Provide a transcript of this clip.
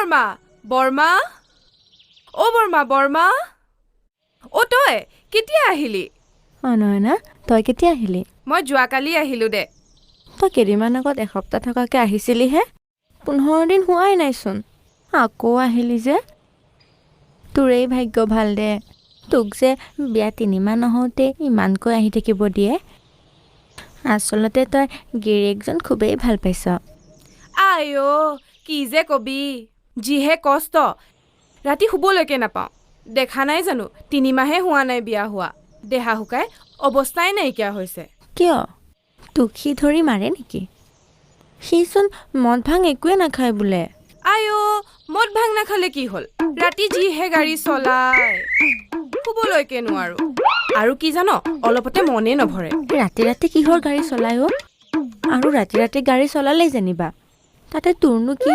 বৰ্মা বৰ্মা অ বৰ্মা অ তই কেতিয়া আহিলি নয়না তই কেতিয়া আহিলি মই যোৱাকালি আহিলো দে তই কেইদিনমান আগত এসপ্তাহ থকাকে আহিছিলিহে 15 দিন হোৱাই নাইচোন আকৌ আহিলি যে তোৰেই ভাগ্য ভাল দে তোক যে বিয়া 3 মাহ নহওঁতে ইমানকৈ আহি থাকিব দিয়ে আচলতে তই গিৰিয়েকজন খুবেই ভাল পাইছ আইও কি যে কবি যিহে কষ্ট ৰাতি শুবলৈকে নাপাওঁ দেখা নাই জানো 3 মাহে হোৱা নাই বিয়া হোৱা দেহা শুকাই অৱস্থাই নাইকিয়া হৈছে কিয় তোক সি ধৰি মাৰে নেকি সিচোন মদ ভাং একোৱে নাখায় বোলে আইও মদ ভাং নাখালে কি হ'ল ৰাতি যিহে গাড়ী চলাই শুবলৈকে নোৱাৰো আৰু কি জানো অলপতে মনে নভৰে ৰাতি ৰাতি কিহৰ গাড়ী চলাই আৰু ৰাতি ৰাতি গাড়ী চলালেই যেনিবা তাতে তোৰনো কি